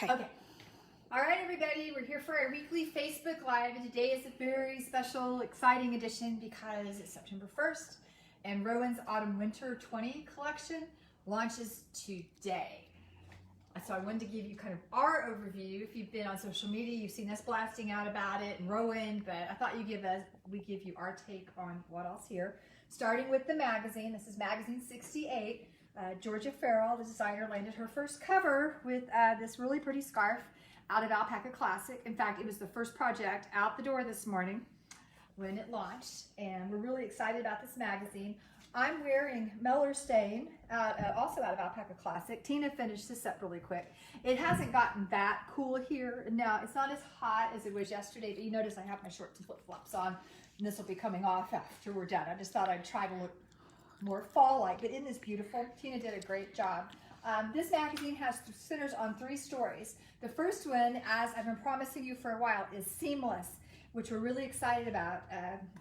Okay. All right, everybody, we're here for our weekly Facebook Live, and today is a very special, exciting edition because it's September 1st, and Rowan's Autumn-Winter 20 collection launches today. So I wanted to give you kind of our overview. If you've been on social media, you've seen us blasting out about it and Rowan, but I thought we give you our take on what else here. Starting with the magazine, this is magazine 68. Georgia Farrell, the designer, landed her first cover with this really pretty scarf out of Alpaca Classic. In fact, it was the first project out the door this morning when it launched, and we're really excited about this magazine. I'm wearing Meller Stain, also out of Alpaca Classic. Tina finished this up really quick. It hasn't gotten that cool here. Now, it's not as hot as it was yesterday, but you notice I have my shorts and flip-flops on, and this will be coming off after we're done. I just thought I'd try to look more fall-like, but isn't this beautiful? Tina did a great job. This magazine centers on 3 stories. The first one, as I've been promising you for a while, is seamless, which we're really excited about.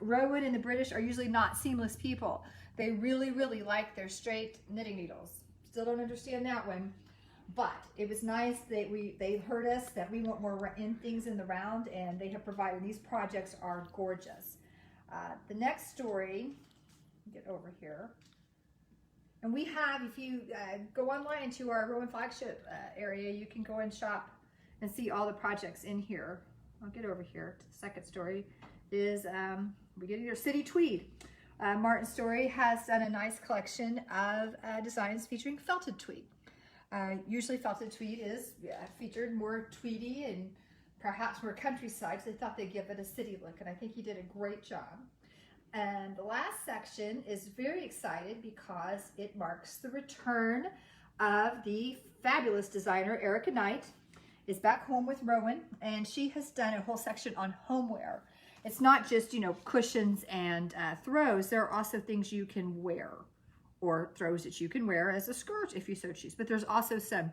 Rowan and the British are usually not seamless people. They really, really like their straight knitting needles. Still don't understand that one, but it was nice that they heard us that we want more things in the round, and they have provided. These projects are gorgeous. The next story, get over here. And we have, if you go online into our Rowan flagship area, you can go and shop and see all the projects in here. I'll get over here to the second story. Is we get here City Tweed. Martin Storey has done a nice collection of designs featuring felted tweed. Usually felted tweed is featured more tweedy and perhaps more countryside, so they thought they'd give it a city look, and I think he did a great job. And the last section is very excited because it marks the return of the fabulous designer Erica Knight. Is back home with Rowan, and she has done a whole section on homeware. It's not just, you know, cushions and throws. There are also things you can wear, or throws that you can wear as a skirt if you so choose. But there's also some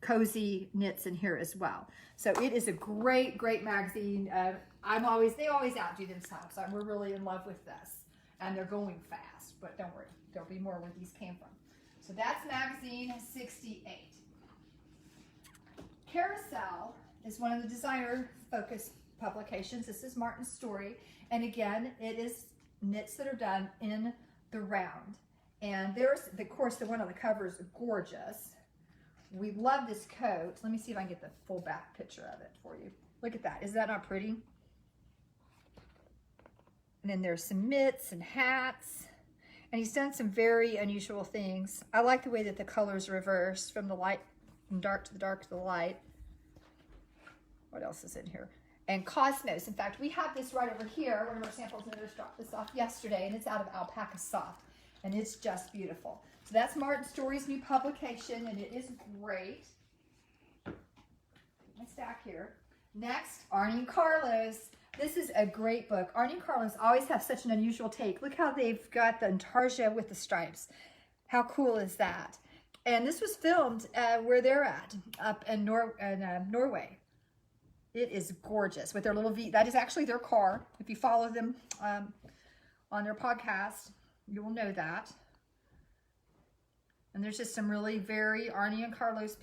cozy knits in here as well. So it is a great, great magazine. They always outdo themselves. We're really in love with this, and they're going fast. But don't worry, there'll be more where these came from. So that's magazine 68. Carousel is one of the designer-focused publications. This is Martin Storey, and again, it is knits that are done in the round. And there's, of course, the one on the cover is gorgeous. We love this coat. Let me see if I can get the full back picture of it for you. Look at that. Is that not pretty? And then there's some mitts and hats. And he's done some very unusual things. I like the way that the colors reverse from the light, from dark to the dark to the light. What else is in here? And Cosmos. In fact, we have this right over here. One of our samples knitters dropped this off yesterday, and it's out of Alpaca Soft. And it's just beautiful. So that's Martin Storey's new publication, and it is great. My stack here. Next, Arnie and Carlos. This is a great book. Arnie and Carlos always have such an unusual take. Look how they've got the intarsia with the stripes. How cool is that? And this was filmed where they're at, up in Norway. It is gorgeous with their little V. That is actually their car. If you follow them on their podcast, you will know that. And there's just some really very Arnie and Carlos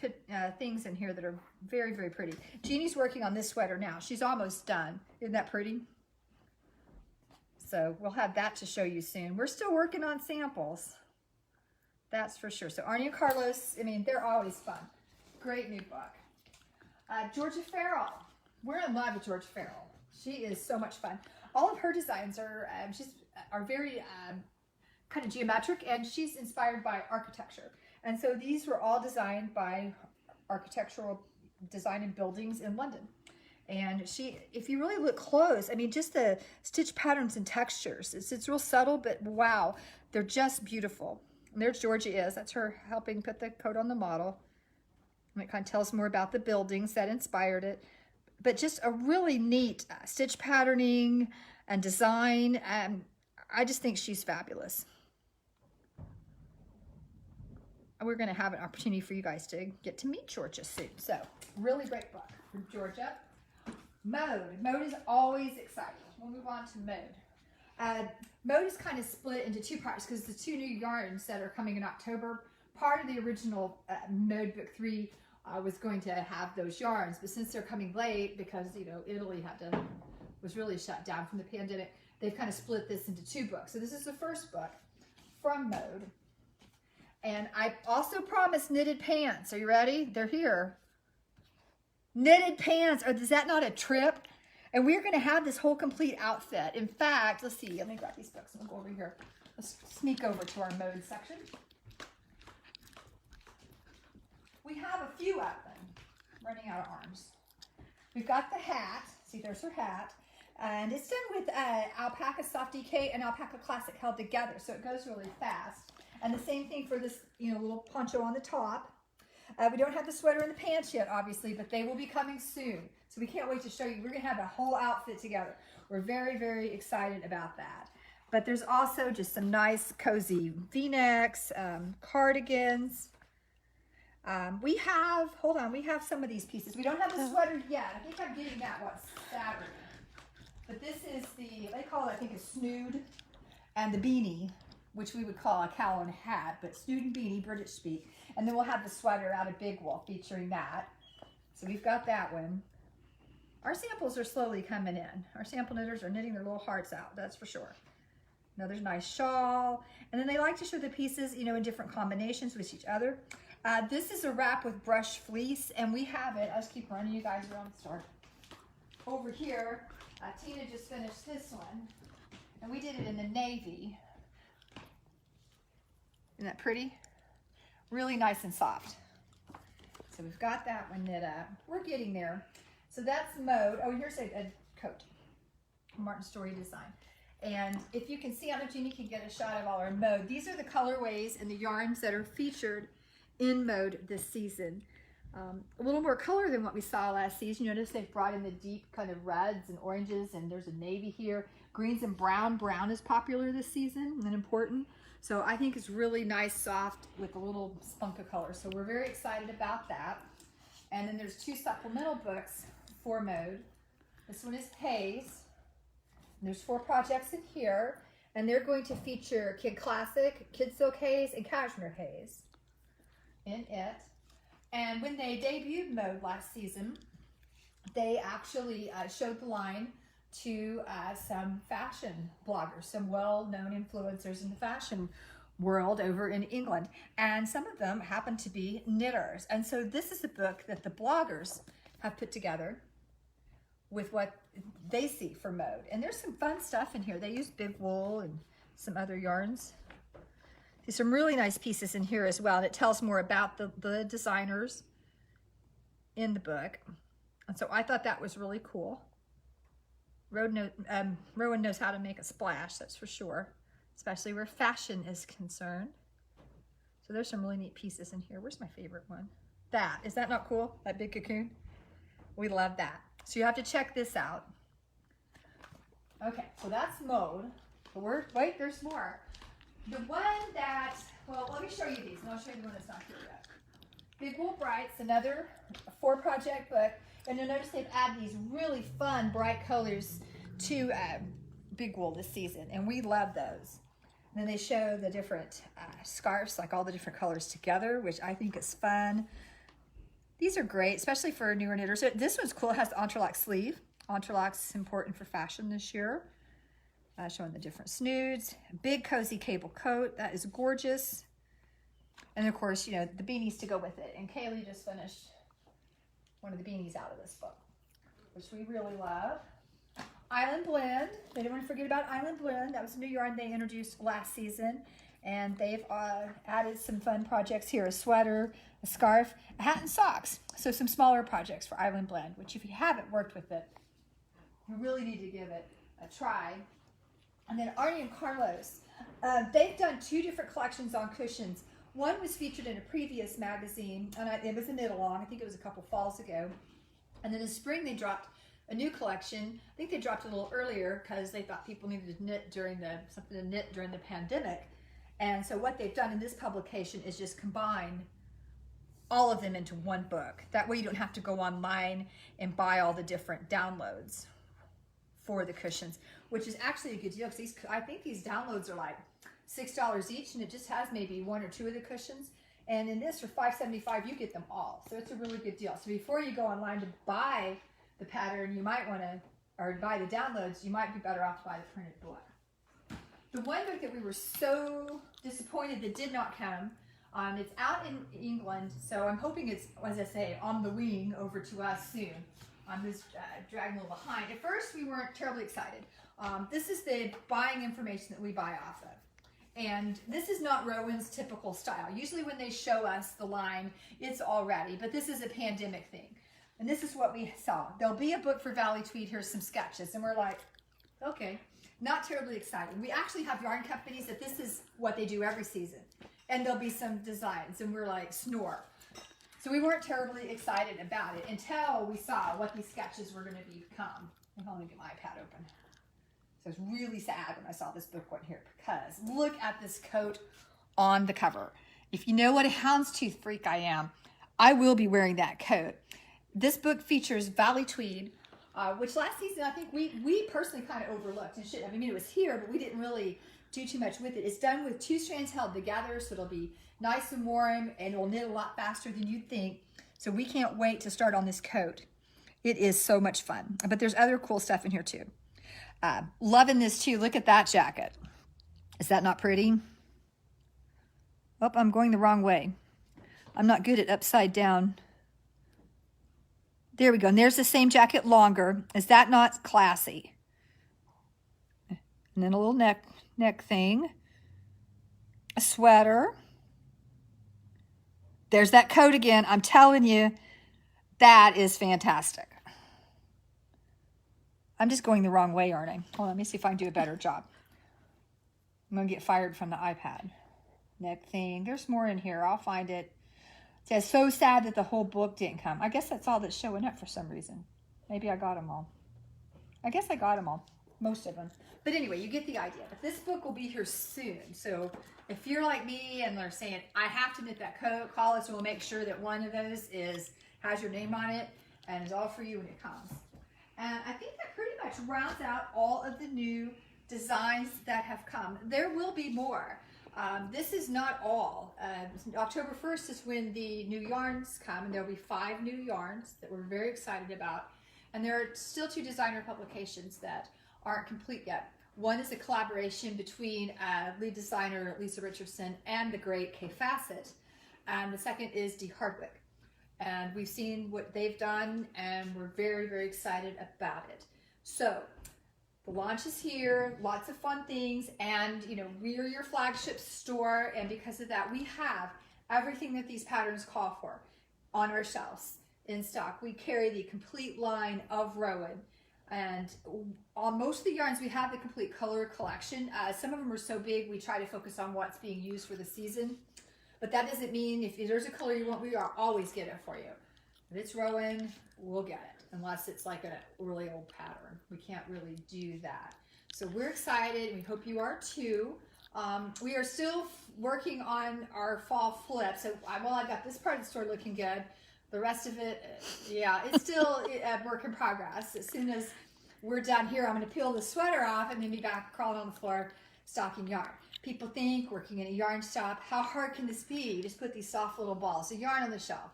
things in here that are very, very pretty. Jeannie's working on this sweater now. She's almost done. Isn't that pretty? So we'll have that to show you soon. We're still working on samples. That's for sure. So Arnie and Carlos, I mean, they're always fun. Great new book. Georgia Farrell. We're in love with Georgia Farrell. She is so much fun. All of her designs are very kind of geometric, and she's inspired by architecture. And so these were all designed by architectural design and buildings in London. And she, if you really look close, I mean, just the stitch patterns and textures, it's real subtle, but wow, they're just beautiful. And there Georgia is. That's her helping put the coat on the model. And it kind of tells more about the buildings that inspired it. But just a really neat stitch patterning and design. I just think she's fabulous. We're going to have an opportunity for you guys to get to meet Georgia soon. So, really great book from Georgia. Mode. Mode is always exciting. We'll move on to mode. Mode is kind of split into 2 parts because the 2 new yarns that are coming in October, part of the original Mode Book 3 I was going to have those yarns, but since they're coming late because, you know, Italy was really shut down from the pandemic, they've kind of split this into 2 books. So this is the first book from Mode. And I also promised knitted pants. Are you ready? They're here. Knitted pants. Is that not a trip? And we're going to have this whole complete outfit. In fact, let's see. Let me grab these books. We'll go over here. Let's sneak over to our Mode section. We have a few of them. Running out of arms. We've got the hat. See, there's her hat. And it's done with alpaca soft DK and alpaca classic held together, so it goes really fast. And the same thing for this, you know, little poncho on the top. We don't have the sweater and the pants yet, obviously, but they will be coming soon. So we can't wait to show you. We're going to have a whole outfit together. We're very, very excited about that. But there's also just some nice, cozy V-necks, cardigans. We have some of these pieces. We don't have the sweater yet. I think I'm getting that Saturday. But this is they call it, I think, a snood, and the beanie, which we would call a cowl and hat, but snood and beanie, British speak. And then we'll have the sweater out of Big Wolf featuring that. So we've got that one. Our samples are slowly coming in. Our sample knitters are knitting their little hearts out, that's for sure. Another nice shawl. And then they like to show the pieces, you know, in different combinations with each other. This is a wrap with brushed fleece, and we have it. I'll just keep running you guys around the store. Over here, Tina just finished this one, and we did it in the navy. Isn't that pretty? Really nice and soft. So we've got that one knit up. We're getting there. So that's Mode. Oh, here's a coat. Martin Storey design. And if you can see, I don't know if you can get a shot of all our Mode. These are the colorways and the yarns that are featured in Mode this season. A little more color than what we saw last season. You notice they've brought in the deep kind of reds and oranges, and there's a navy here. Greens and brown. Brown is popular this season and important. So I think it's really nice, soft, with a little spunk of color. So we're very excited about that. And then there's 2 supplemental books for Mode. This one is Haze. And there's 4 projects in here. And they're going to feature Kid Classic, Kid Silk Haze, and Cashmere Haze in it. And when they debuted Mode last season, they actually showed the line to some fashion bloggers, some well-known influencers in the fashion world over in England. And some of them happen to be knitters. And so this is a book that the bloggers have put together with what they see for Mode. And there's some fun stuff in here. They use big wool and some other yarns. There's some really nice pieces in here as well, and it tells more about the designers in the book. And so I thought that was really cool. Rowan knows how to make a splash, that's for sure, especially where fashion is concerned. So there's some really neat pieces in here. Where's my favorite one? Is that not cool? That big cocoon? We love that. So you have to check this out. Okay, so that's Mode. But wait, there's more. The one that, well, let me show you these, and I'll show you the one that's not here yet. Big Wool Brights, another 4-project book, and you'll notice they've added these really fun, bright colors to Big Wool this season, and we love those. And then they show the different scarves, like all the different colors together, which I think is fun. These are great, especially for newer knitters. This one's cool. It has the entrelac sleeve. Entrelac's important for fashion this year. Showing the different snoods. Big cozy cable coat. That is gorgeous. And of course, you know, the beanies to go with it. And Kaylee just finished one of the beanies out of this book, which we really love. Island Blend. They didn't want to forget about Island Blend. That was a new yarn they introduced last season. And they've added some fun projects here. A sweater, a scarf, a hat, and socks. So some smaller projects for Island Blend, which if you haven't worked with it, you really need to give it a try. And then Arnie and Carlos, they've done 2 different collections on cushions. One was featured in a previous magazine, and it was a knit-along. I think it was a couple falls ago. And then in spring, they dropped a new collection. I think they dropped it a little earlier because they thought people needed to knit during the pandemic. And so what they've done in this publication is just combine all of them into one book. That way you don't have to go online and buy all the different downloads for the cushions, which is actually a good deal because I think these downloads are like $6 each, and it just has maybe 1 or 2 of the cushions. And in this, for $5.75, you get them all. So it's a really good deal. So before you go online to buy the pattern, you might want to, or buy the downloads, you might be better off to buy the printed book. The one book that we were so disappointed that did not come, it's out in England, so I'm hoping it's, as I say, on the wing over to us soon. This dragging a little behind. At first, we weren't terribly excited. This is the buying information that we buy off of. And this is not Rowan's typical style. Usually when they show us the line, it's all ready, but this is a pandemic thing. And this is what we saw. There'll be a book for Valley Tweed, here's some sketches. And we're like, okay, not terribly exciting. We actually have yarn companies that this is what they do every season. And there'll be some designs, and we're like, snore. So we weren't terribly excited about it until we saw what these sketches were going to become. Let me get my iPad open. So I was really sad when I saw this book went here, because look at this coat on the cover. If you know what a houndstooth freak I am, I will be wearing that coat. This book features Valley Tweed, which last season I think we personally kind of overlooked. And shit, I mean, it was here, but we didn't really do too much with it. It's done with 2 strands held together, so it'll be nice and warm, and it'll knit a lot faster than you'd think. So we can't wait to start on this coat. It is so much fun. But there's other cool stuff in here too. Loving this too. Look at that jacket. Is that not pretty? Oh, I'm going the wrong way. I'm not good at upside down. There we go. And there's the same jacket longer. Is that not classy? And then a little neck thing. A sweater. There's that coat again. I'm telling you, that is fantastic. I'm just going the wrong way, aren't I? Hold on, let me see if I can do a better job. I'm going to get fired from the iPad. Neck thing. There's more in here. I'll find it. It says, so sad that the whole book didn't come. I guess that's all that's showing up for some reason. Maybe I got them all. I guess I got them all. Most of them. But anyway, you get the idea. But this book will be here soon. So if you're like me and they're saying, I have to knit that coat, call us and we'll make sure that one of those has your name on it and is all for you when it comes. And I think that pretty much rounds out all of the new designs that have come. There will be more. This is not all. October 1st is when the new yarns come, and there'll be 5 new yarns that we're very excited about. And there are still 2 designer publications that aren't complete yet. One is a collaboration between lead designer Lisa Richardson and the great Kay Fassett. And the second is Dee Hardwick. And we've seen what they've done, and we're very, very excited about it. So the launch is here, lots of fun things, and you know, we're your flagship store, and because of that, we have everything that these patterns call for on our shelves in stock. We carry the complete line of Rowan, and on most of the yarns, we have the complete color collection. Some of them are so big, we try to focus on what's being used for the season. But that doesn't mean if there's a color you want, we are always get it for you. If it's Rowan, we'll get it, unless it's like a really old pattern. We can't really do that. So we're excited, and we hope you are too. We are still working on our fall flip. So well, I've got this part of the store looking good. The rest of it, yeah, it's still a work in progress. As soon as we're done here, I'm going to peel the sweater off and then be back crawling on the floor stocking yarn. People think working in a yarn shop, how hard can this be? You just put these soft little balls of yarn on the shelf.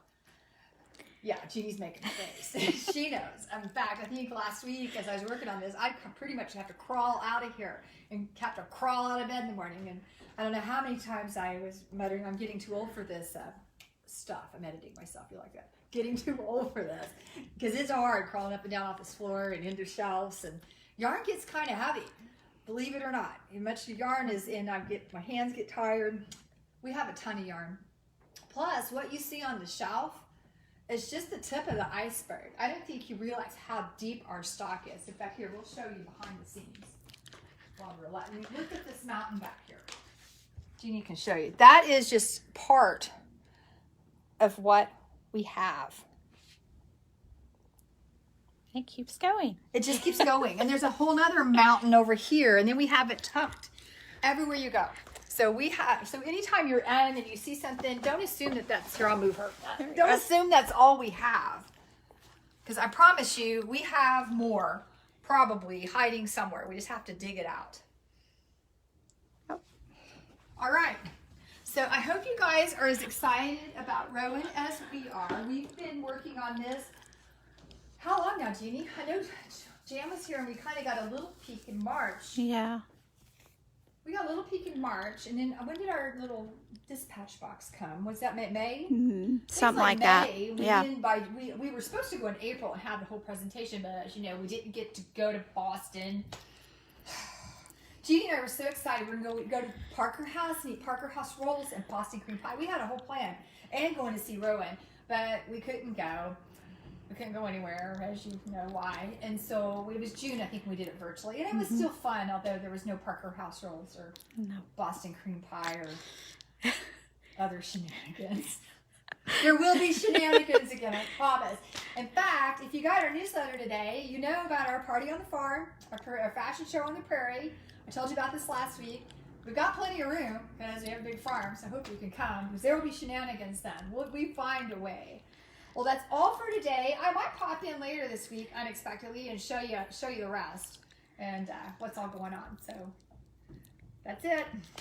Yeah, Jeannie's making a face. She knows. In fact, I think last week as I was working on this, I pretty much have to crawl out of here and have to crawl out of bed in the morning. And I don't know how many times I was muttering, I'm getting too old for this stuff. I'm editing myself. You like that? Getting too old for this. Because it's hard crawling up and down off this floor and into shelves. And yarn gets kind of heavy. Believe it or not, as much yarn is in, my hands get tired. We have a ton of yarn. Plus, what you see on the shelf is just the tip of the iceberg. I don't think you realize how deep our stock is. In fact, here, we'll show you behind the scenes while we're letting you look at this mountain back here. Jeannie can show you. That is just part of what we have. It keeps going. It just keeps going. And there's a whole nother mountain over here, and then we have it tucked everywhere you go. So anytime you're in and you see something, don't assume that that's, here, I'll move her. Don't assume that's all we have. Because I promise you, we have more probably hiding somewhere. We just have to dig it out. Oh. All right. So I hope you guys are as excited about Rowan as we are. We've been working on this. How long now, Jeannie? I know Jan was here and we kind of got a little peek in March. Yeah. We got a little peek in March, and then when did our little dispatch box come? Was that May? Something like May. that. We Yeah. didn't we were supposed to go in April and have the whole presentation, but as you know, we didn't get to go to Boston. Jeannie and I were so excited. We're going to go to Parker House and eat Parker House rolls and Boston cream pie. We had a whole plan and going to see Rowan, but we couldn't go. We couldn't go anywhere, as you know why. And so it was June, I think we did it virtually. And it was still fun, although there was no Parker House rolls or Boston cream pie or other shenanigans. There will be shenanigans again, I promise. In fact, if you got our newsletter today, you know about our party on the farm, our fashion show on the prairie. I told you about this last week. We've got plenty of room because we have a big farm, so I hope you can come because there will be shenanigans then. We find a way. Well, that's all for today. I might pop in later this week unexpectedly and show you the rest and what's all going on. So that's it.